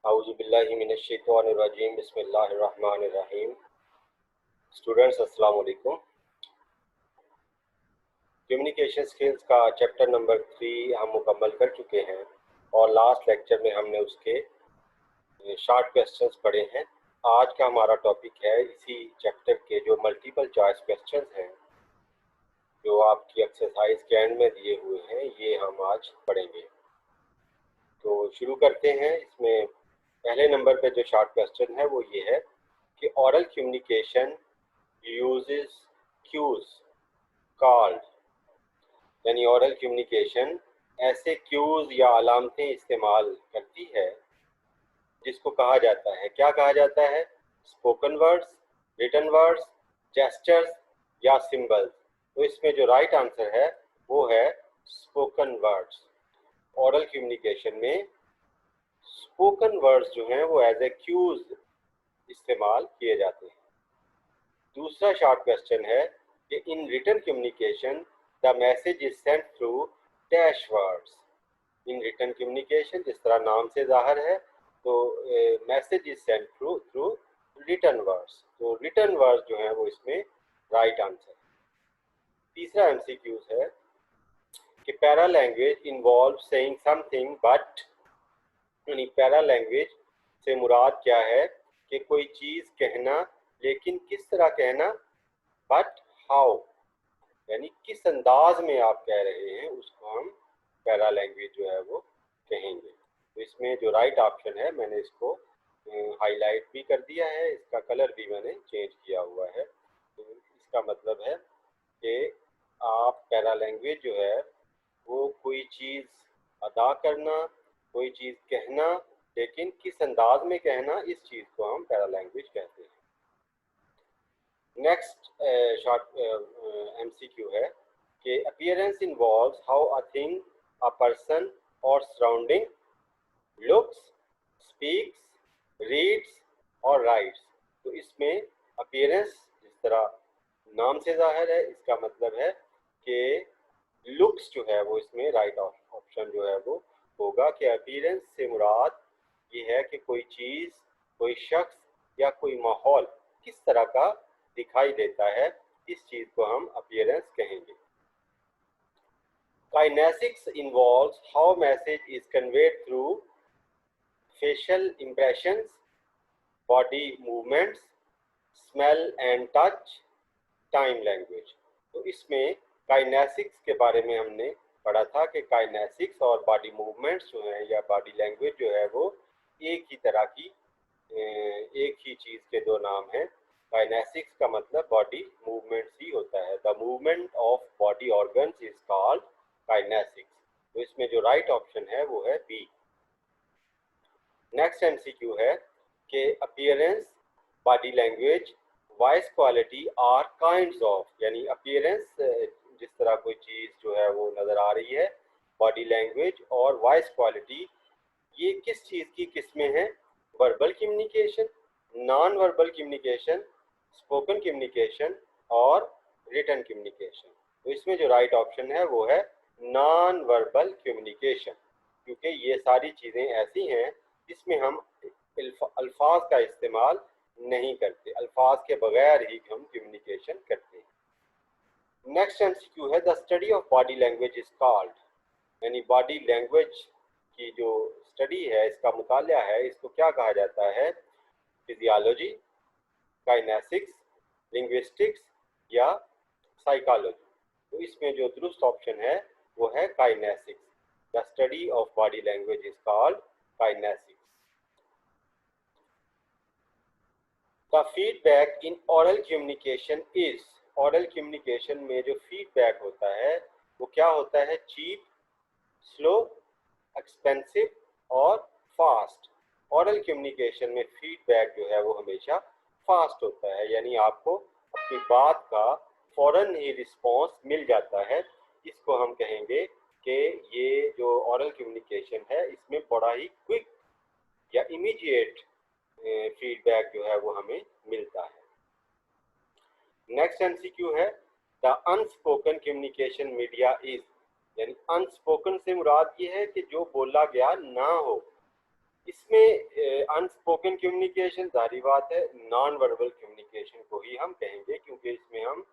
औज़ुबिल्लाहिमिनश्शैतानिर्रजीम बिस्मिल्लाहिर्रहमानिर्रहीम। स्टूडेंट्स अस्सलाम वालेकुम। कम्युनिकेशन स्किल्स का चैप्टर नंबर 3 हम मुकम्मल कर चुके हैं और लास्ट लेक्चर में हमने उसके शॉर्ट क्वेश्चंस पढ़े हैं। आज का हमारा टॉपिक है इसी चैप्टर के जो मल्टीपल चॉइस क्वेश्चंस हैं, जो आपकी एक्सरसाइज के एंड में दिए हुए हैं, ये हम आज पढ़ेंगे। तो शुरू करते हैं। इसमें पहले नंबर पे जो शॉर्ट क्वेश्चन है वो ये है कि oral communication uses cues called, यानी ओरल कम्युनिकेशन ऐसे क्यूज या अलामतें इस्तेमाल करती है जिसको कहा जाता है, क्या कहा जाता है? Spoken words, written words, gestures या सिंबल्स। तो इसमें जो राइट आंसर है वो है स्पोकन वर्ड्स। ओरल कम्युनिकेशन में स्पोकन वर्ड्स जो हैं वो एज ए क्यूज इस्तेमाल किए जाते हैं। दूसरा शॉर्ट क्वेश्चन है कि in written communication the message is sent through dash words. In written communication, जिस तरह नाम से जाहिर है, तो message is sent through written words. तो रिटन वर्ड्स जो हैं वो इसमें राइट आंसर। तीसरा एमसीक्यूज है कि para language involve saying something but, यानी पैरा लैंग्वेज से मुराद क्या है कि कोई चीज़ कहना, लेकिन किस तरह कहना, बट हाउ, यानी किस अंदाज में आप कह रहे हैं उसको हम पैरा लैंग्वेज जो है वो कहेंगे। तो इसमें जो राइट ऑप्शन है, मैंने इसको हाईलाइट भी कर दिया है, इसका कलर भी मैंने चेंज किया हुआ है। तो इसका मतलब है कि आप पैरा लैंग्वेज जो है वो कोई चीज़ अदा करना, कोई चीज़ कहना, लेकिन किस अंदाज में कहना, इस चीज़ को हम पैरा लैंग्वेज कहते हैं। नेक्स्ट शॉर्ट एमसीक्यू है कि appearance involves how a thing, a person और सराउंडिंग लुक्स, स्पीक्स, रीड्स और राइट्स। तो इसमें अपीयरेंस, जिस तरह नाम से जाहिर है, इसका मतलब है कि लुक्स जो है वो इसमें राइट ऑप्शन जो है वो होगा कि अपीयरेंस से मुराद ये है कि कोई चीज़, कोई शख्स या कोई माहौल किस तरह का दिखाई देता है, इस चीज़ को हम अपीयरेंस कहेंगे। Kinesics involves how message is conveyed through facial impressions, body movements, smell and touch, time language। तो इसमें काइनेसिक्स के बारे में हमने पढ़ा था कि काइनेसिक्स और बॉडी मूवमेंट्स जो हैं या बॉडी लैंग्वेज जो है वो एक ही तरह की, एक ही चीज़ के दो नाम हैं। काइनेसिक्स का मतलब बॉडी मूवमेंट्स ही होता है। The movement of body organs is called kinesics. तो इसमें जो राइट ऑप्शन है वो है बी। नेक्स्ट एमसीक्यू है कि appearance, body language, voice quality are kinds of, यानी अपीयरेंस जिस तरह कोई चीज़ जो है वो नज़र आ रही है, बॉडी लैंग्वेज और वॉइस क्वालिटी ये किस चीज़ की किस्में हैं? Verbal communication, non verbal communication, spoken communication और रिटन कम्युनिकेशन। तो इसमें जो राइट ऑप्शन है वो है नॉन वर्बल कम्युनिकेशन, क्योंकि ये सारी चीज़ें ऐसी हैं जिसमें हम अल्फाज का इस्तेमाल नहीं करते, अल्फाज के बगैर ही हम कम्युनिकेशन करते हैं। नेक्स्ट एमसीक्यू है the study of body language is called, यानी बॉडी लैंग्वेज की जो स्टडी है, इसका मुताला है, इसको क्या कहा जाता है? फिजियोलॉजी, काइनेसिक्स, लिंग्विस्टिक्स या साइकोलॉजी। तो इसमें जो दुरुस्त ऑप्शन है वो है kinesics. The study of body language is called kinesics. The feedback in oral communication is, oral communication में जो फीडबैक होता है वो क्या होता है? चीप, स्लो, एक्सपेंसिव और फास्ट। ओरल कम्युनिकेशन में फीडबैक जो है वो हमेशा फास्ट होता है, यानी आपको अपनी बात का फौरन ही रिस्पॉन्स मिल जाता है। इसको हम कहेंगे कि ये जो ओरल कम्युनिकेशन है इसमें बड़ा ही क्विक या इमीडिएट फीडबैक जो है वो हमें मिलता है। नेक्स्ट एमसीक्यू है the unspoken communication media is, यानी अनस्पोकन से मुराद ये है कि जो बोला गया ना हो, इसमें अनस्पोकन कम्युनिकेशन जाहिर बात है नॉन वर्बल कम्युनिकेशन को ही हम कहेंगे, क्योंकि इसमें हम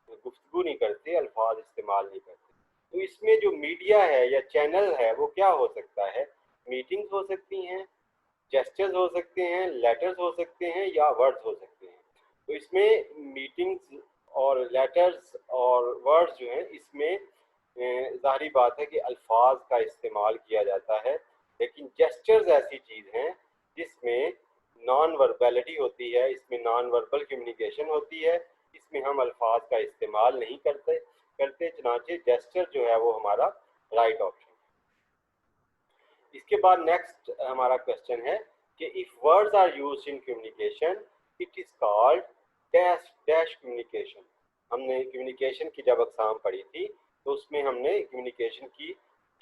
गुफ्तगू नहीं करते, अल्फाज इस्तेमाल नहीं करते। तो इसमें जो मीडिया है या चैनल है वो क्या हो सकता है? मीटिंग्स हो सकती हैं, जेस्चर्स हो सकते हैं, लेटर्स हो सकते हैं या वर्ड्स हो सकते हैं। तो इसमें मीटिंग्स और लेटर्स और वर्ड्स जो हैं इसमें ज़ाहिर बात है कि अल्फाज का इस्तेमाल किया जाता है, लेकिन जेस्चर्स ऐसी चीज़ हैं जिसमें नॉन वर्बैलिटी होती है, इसमें नॉन वर्बल कम्युनिकेशन होती है, इसमें हम अल्फाज का इस्तेमाल नहीं करते चनाचे जेस्चर जो है वो हमारा राइट ऑप्शन। इसके बाद नेक्स्ट हमारा क्वेश्चन है कि if words are used in communication it is called dash dash communication. हमने कम्युनिकेशन की जब अक़साम पढ़ी थी तो उसमें हमने कम्युनिकेशन की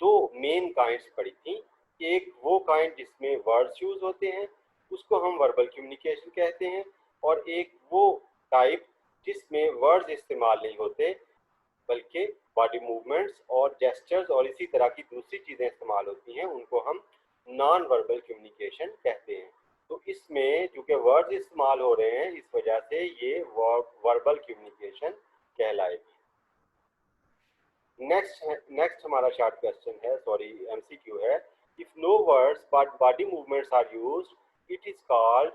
दो मेन काइंड्स पढ़ी थी। एक वो काइंड जिसमें वर्ड्स यूज होते हैं उसको हम वर्बल कम्युनिकेशन कहते हैं, और एक वो टाइप जिसमें वर्ड्स इस्तेमाल नहीं होते बल्कि बॉडी मूवमेंट्स और जेस्चर्स और इसी तरह की दूसरी चीज़ें इस्तेमाल होती हैं, उनको हम नॉन वर्बल कम्युनिकेशन कहते हैं। तो इसमें चूँकि वर्ड्स इस्तेमाल हो रहे हैं इस वजह से ये वर्बल कम्युनिकेशन कहलाएगी। नेक्स्ट हमारा शॉर्ट क्वेश्चन है, सॉरी एमसीक्यू है। If no words but body movements are used it is called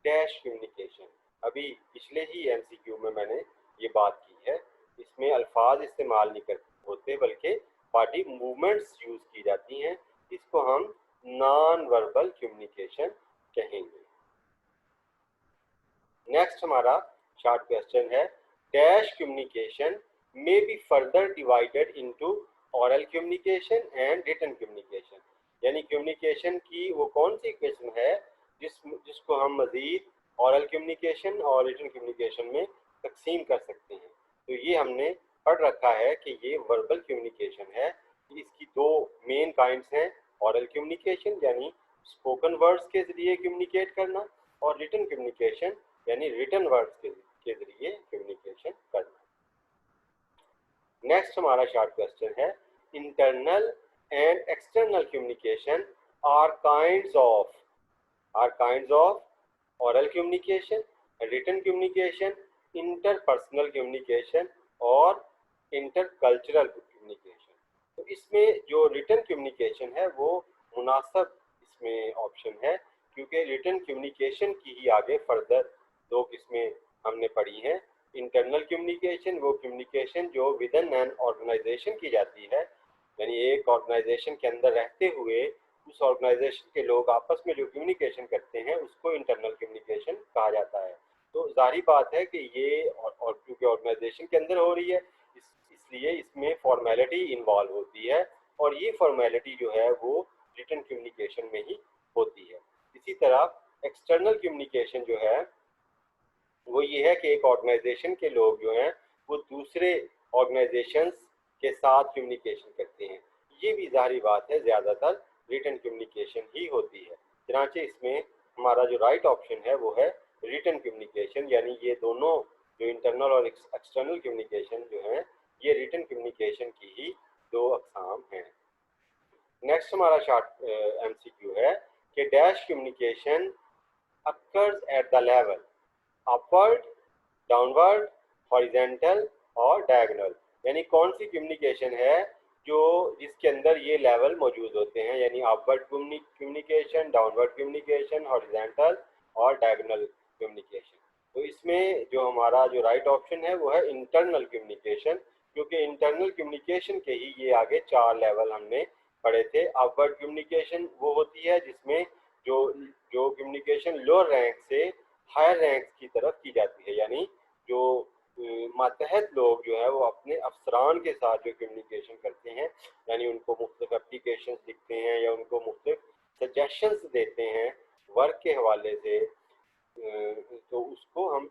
dash communication. अभी पिछले ही एमसीक्यू में मैंने ये बात की है, इसमें अल्फाज इस्तेमाल नहीं कर होते बल्कि बॉडी मूवमेंट्स यूज की जाती हैं, इसको हम नॉन वर्बल कम्युनिकेशन कहेंगे। नेक्स्ट हमारा शॉर्ट क्वेश्चन है dash communication may be further divided into oral communication and written communication। यानी कम्युनिकेशन की वो कौन सी किस्म है जिसको हम मज़ीद ओरल कम्युनिकेशन और रिटन कम्युनिकेशन में तकसीम कर सकते हैं। तो ये हमने पढ़ रखा है कि ये वर्बल कम्युनिकेशन है। इसकी दो मेन काइंड्स हैं, ओरल कम्युनिकेशन यानी स्पोकन वर्ड्स के ज़रिए कम्युनिकेट करना, और रिटन कम्युनिकेशन यानी रिटन वर्ड्स के ज़रिए कम्युनिकेशन करना। नेक्स्ट हमारा शॉर्ट क्वेश्चन है internal and external communication are kinds of oral communication, written communication, interpersonal communication और इंटरकल्चरल कम्युनिकेशन। तो इसमें जो रिटन कम्युनिकेशन है वो मुनासिब इसमें ऑप्शन है, क्योंकि रिटन कम्युनिकेशन की ही आगे फर्दर दो किस्में हमने पढ़ी हैं। इंटरनल कम्युनिकेशन वो कम्युनिकेशन जो विद इन एन ऑर्गेनाइजेशन की जाती है, यानी एक ऑर्गेनाइजेशन के अंदर रहते हुए उस ऑर्गेनाइजेशन के लोग आपस में जो कम्युनिकेशन करते हैं उसको इंटरनल कम्युनिकेशन कहा जाता है। तो जाहिर बात है कि ये और क्योंकि ऑर्गेनाइजेशन के अंदर हो रही है इसलिए इसमें फॉर्मेलिटी इन्वॉल्व होती है, और ये फॉर्मेलिटी जो है वो रिटन कम्युनिकेशन में ही होती है। इसी तरह एक्सटर्नल कम्युनिकेशन जो है वो ये है कि एक ऑर्गेनाइजेशन के लोग जो हैं वो दूसरे ऑर्गेनाइजेशंस के साथ कम्युनिकेशन करते हैं। ये भी जाहिर बात है ज़्यादातर रिटन कम्युनिकेशन ही होती है। चनाचे इसमें हमारा जो राइट ऑप्शन है वो है रिटन कम्युनिकेशन, यानी ये दोनों जो इंटरनल और एक्सटर्नल कम्युनिकेशन जो हैं ये रिटन कम्युनिकेशन की ही दो अक़साम हैं। नेक्स्ट हमारा शॉर्ट एमसीक्यू है कि dash communication occurs at the level upward, downward, horizontal और डायगोनल। यानी कौन सी कम्युनिकेशन है जो जिसके अंदर ये लेवल मौजूद होते हैं, यानी upward communication, downward communication, horizontal और डायगोनल कम्युनिकेशन। तो इसमें जो हमारा जो राइट ऑप्शन है वो है इंटरनल कम्युनिकेशन, क्योंकि इंटरनल कम्युनिकेशन के ही ये आगे चार लेवल हमने पढ़े थे। अपवर्ड कम्युनिकेशन वो होती है जिसमें जो जो कम्युनिकेशन लोअर रैंक से हायर रैंक की तरफ की जाती है, यानी जो मातहत लोग जो है वो अपने अफसरान के साथ जो कम्युनिकेशन करते हैं, यानी उनको मुख्तलिफ एप्लीकेशन लिखते हैं या उनको मुख्तलिफ सजेशंस देते हैं वर्क के हवाले से, तो उसको हम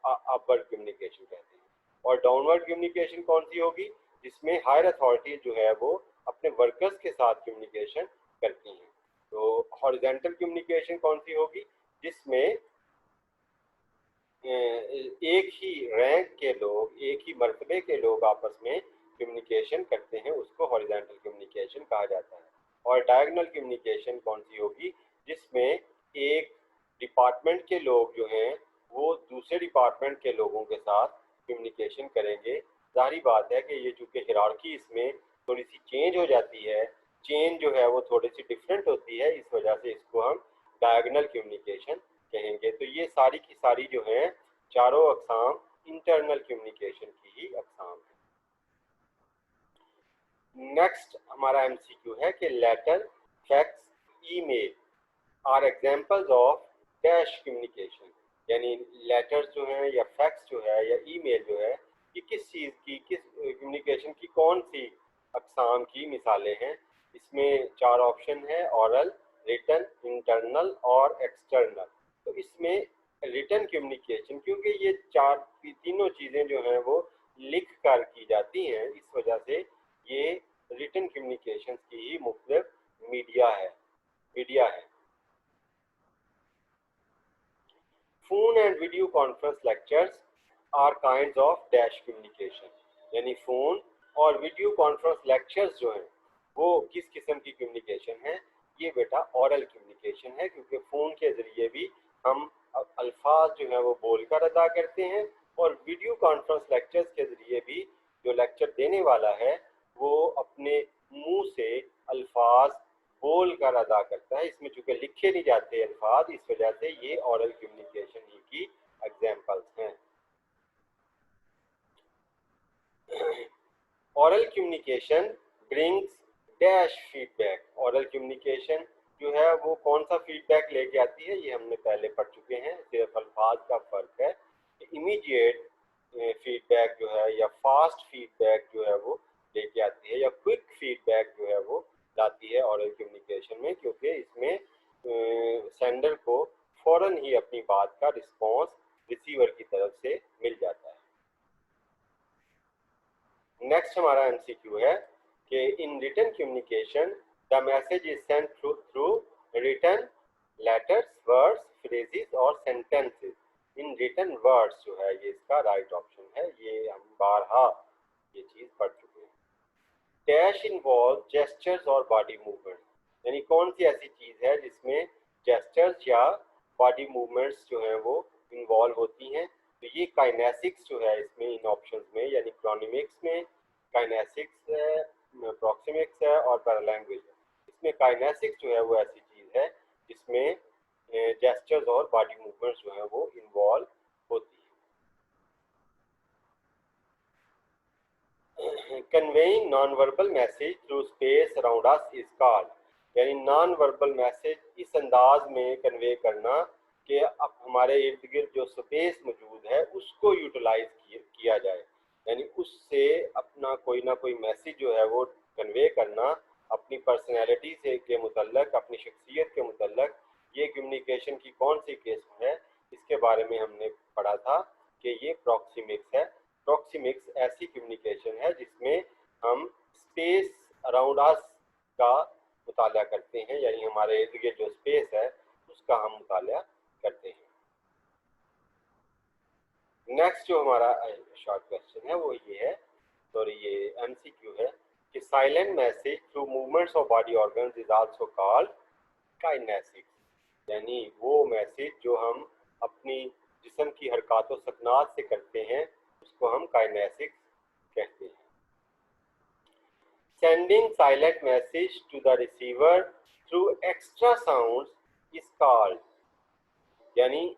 अपवर्ड कम्युनिकेशन कहते हैं। और डाउनवर्ड कम्युनिकेशन कौन सी होगी? जिसमें हायर अथॉरिटी जो है वो अपने वर्कर्स के साथ कम्युनिकेशन करती हैं। तो हॉरिजेंटल कम्युनिकेशन कौन सी होगी? जिसमें एक ही रैंक के लोग, एक ही मर्तबे के लोग आपस में कम्युनिकेशन करते हैं, उसको हॉरिजॉन्टल कम्युनिकेशन कहा जाता है। और डायगोनल कम्युनिकेशन कौन सी होगी? जिसमें एक डिपार्टमेंट के लोग जो हैं वो दूसरे डिपार्टमेंट के लोगों के साथ कम्युनिकेशन करेंगे। जाहिर बात है कि ये चूँकि हिरार्की इसमें थोड़ी सी चेंज हो जाती है, चेन जो है वो थोड़ी सी डिफरेंट होती है, इस वजह से इसको हम डायगोनल कम्युनिकेशन कहेंगे। तो ये सारी की सारी जो है चारों अकसाम इंटरनल कम्युनिकेशन की ही अकसाम है। नेक्स्ट हमारा एमसीक्यू है कि letter, fax, email are examples of dash communication, यानी लेटर्स जो हैं या फैक्स जो है या ईमेल जो है ये किस चीज़ की, किस कम्युनिकेशन की कौन सी अकसाम की मिसालें हैं। इसमें चार ऑप्शन है, ऑरल, रिटन, इंटरनल और एक्सटर्नल। तो इसमें रिटन कम्युनिकेशन, क्योंकि ये तीनों चीज़ें जो हैं वो लिख कर की जाती हैं, इस वजह से ये रिटन कम्युनिकेशन की ही मुख्तलिफ मीडिया है। Phone and video conference lectures are kinds of dash communication, यानी फ़ोन और वीडियो कॉन्फ्रेंस लेक्चर्स जो हैं वो किस किस्म की कम्युनिकेशन है। ये बेटा ऑरल कम्युनिकेशन है, क्योंकि फ़ोन के ज़रिए भी हम अल्फाज जो है वो बोलकर अदा करते हैं, और वीडियो कॉन्फ्रेंस लेक्चर्स के ज़रिए भी जो लेक्चर देने वाला है वो अपने मुंह से अल्फाज बोल कर अदा करता है। इसमें चूंकि लिखे नहीं जाते अल्फाज, इस वजह से ये ऑरल कम्युनिकेशन ही की एग्जाम्पल्स हैं। Oral communication brings dash feedback, oral communication जो है वो कौन सा फीडबैक लेके आती है, ये हमने पहले पढ़ चुके हैं, सिर्फ अल्फाज का फ़र्क है। इमीडिएट फीडबैक जो है या फास्ट फीडबैक जो है वो लेके आती है, या क्विक फीडबैक जो है वो लाती है ऑरल कम्युनिकेशन में, क्योंकि इसमें सेंडर को फ़ौरन ही अपनी बात का रिस्पॉन्स रिसीवर की तरफ से मिल जाता है। नेक्स्ट हमारा एमसीक्यू है कि in written communication the message is sent through written letters, words, phrases और सेंटेंसेस। इन रिटन वर्ड्स जो है ये इसका राइट ऑप्शन है, ये हम बारहा ये चीज़ पढ़ चुके हैं। डैश इन्वॉल्व जेस्चर्स और बॉडी मूवमेंट्स, यानी कौन सी ऐसी चीज़ है जिसमें जेस्चर्स या बॉडी मूवमेंट्स जो हैं वो इन्वॉल्व होती हैं। तो ये काइनेसिक्स जो है इसमें इन ऑप्शंस में, यानी क्रोनिमिक्स में काइनेसिक्स है, प्रॉक्सिमिक्स है और पैरालैंग्वेज है। इसमें काइनेसिक्स जो है वो ऐसी चीज़ है जिसमें जेस्चर्स और बॉडी मूवमेंट्स जो है वो इन्वॉल्व होती है। Conveying non verbal message through space around us is called, यानी नॉन वर्बल मैसेज इस अंदाज में कन्वे करना कि अब हमारे इर्द गिर्द जो स्पेस मौजूद है उसको यूटिलाइज किया जाए, यानी उससे अपना कोई ना कोई मैसेज जो है वो कन्वे करना अपनी पर्सनैलिटी से के मुतल्लक, अपनी शख्सियत के मुतल्लक। ये कम्युनिकेशन की कौन सी किस्म है, इसके बारे में हमने पढ़ा था कि ये प्रॉक्सिमिक्स है। प्रॉक्सिमिक्स ऐसी कम्युनिकेशन है जिसमें हम स्पेस अराउंड अस का मुताला करते हैं, यानी हमारे इर्द गिर्द जो स्पेस है उसका हम मुताला करते हैं। नेक्स्ट जो हमारा शॉर्ट क्वेश्चन है वो ये है, सॉरी ये एमसीक्यू है कि silent message through movements of body organs is also called kinesics, यानी वो मैसेज जो हम अपनी जिस्म की हरकत व सकनात से करते हैं उसको हम काइनेसिक्स कहते हैं। Sending silent message to the receiver through extra sounds is called, यानी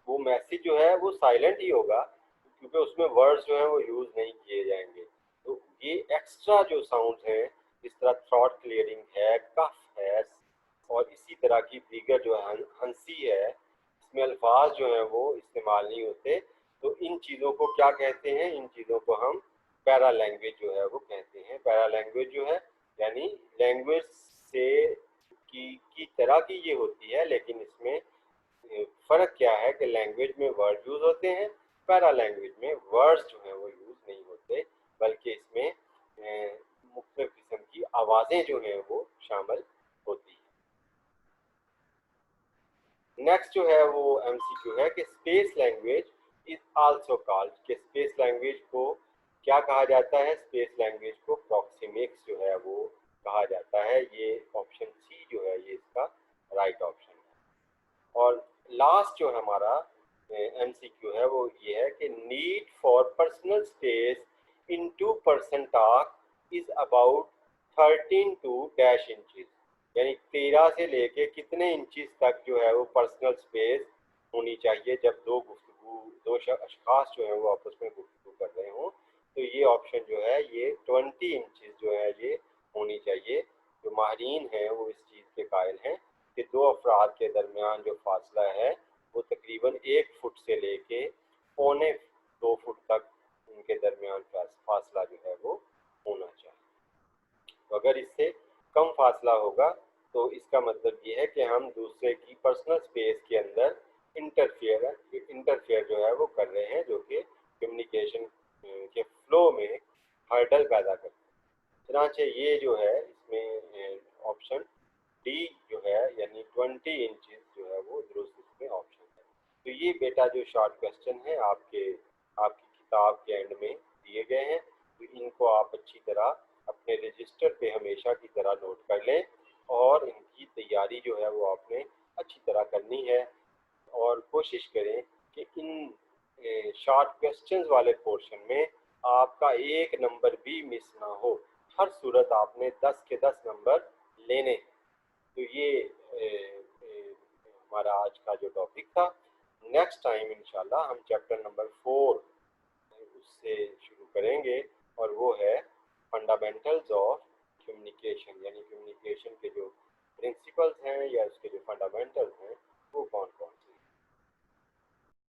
वो मैसेज जो है वो साइलेंट ही होगा क्योंकि उसमें वर्ड्स जो हैं वो यूज़ नहीं किए जाएंगे। तो ये एक्स्ट्रा जो साउंड्स हैं जिस तरह थ्रॉट क्लियरिंग है, कफ है और इसी तरह की दीगर जो हंसी है, इसमें अल्फाज जो हैं वो इस्तेमाल नहीं होते। तो इन चीज़ों को क्या कहते हैं, इन चीज़ों को हम पैरा लैंग्वेज जो है वो कहते हैं। पैरा लैंग्वेज जो है यानी लैंग्वेज से की तरह की ये होती है, लेकिन इसमें फ़र्क क्या है कि लैंग्वेज में वर्ड यूज़ होते हैं, पैरा लैंग्वेज में वर्ड्स जो हैं वो यूज़ नहीं होते, बल्कि इसमें मुख्तलिफ किस्म की आवाज़ें जो हैं वो शामिल होती हैं। नेक्स्ट जो है वो एमसीक्यू है कि space language is also called, कि स्पेस लैंग्वेज को क्या कहा जाता है, स्पेस लैंग्वेज को प्रॉक्सिमिक्स जो है वो कहा जाता है। ये ऑप्शन सी जो है ये इसका राइट ऑप्शन है। लास्ट जो हमारा MCQ है वो ये है कि need for personal space in 2% talk is about 13 to dash inches, यानी 13 से लेके कितने इंचज तक जो है वो पर्सनल स्पेस होनी चाहिए जब दो अशखास जो है वो आपस में गुफ्तगू कर रहे हों। तो ये ऑप्शन जो है ये 20 इंचज जो है ये होनी चाहिए। जो माहिरीन हैं वो इस चीज़ के कायल हैं कि दो अफराद के दरमियान जो फासला है वो तकरीबन 1 फुट से लेके 1.25 फुट तक उनके दरमियान फासला जो है वो होना चाहिए। तो अगर इससे कम फासला होगा तो इसका मतलब ये है कि हम दूसरे की पर्सनल स्पेस के अंदर इंटरफेयर जो है वो कर रहे हैं, जो कि कम्युनिकेशन के फ्लो में हर्डल पैदा करते हैं। चनाचे ये जो है इसमें ऑप्शन डी जो है यानी 20 इंचज जो है वो दुरुस्त इसमें ऑप्शन है। तो ये बेटा जो शॉर्ट क्वेश्चन है आपकी किताब के एंड में दिए गए हैं, तो इनको आप अच्छी तरह अपने रजिस्टर पे हमेशा की तरह नोट कर लें और इनकी तैयारी जो है वो आपने अच्छी तरह करनी है और कोशिश करें कि इन शॉर्ट क्वेश्चंस वाले पोर्शन में आपका एक नंबर भी मिस ना हो। हर सूरत आपने 10 के 10 नंबर लेने हैं। तो ये हमारा आज का जो टॉपिक था। नेक्स्ट टाइम इंशाल्लाह हम चैप्टर नंबर 4 उससे शुरू करेंगे और वो है फंडामेंटल्स ऑफ कम्युनिकेशन, यानी कम्युनिकेशन के जो प्रिंसिपल्स हैं या उसके जो फंडामेंटल्स हैं वो कौन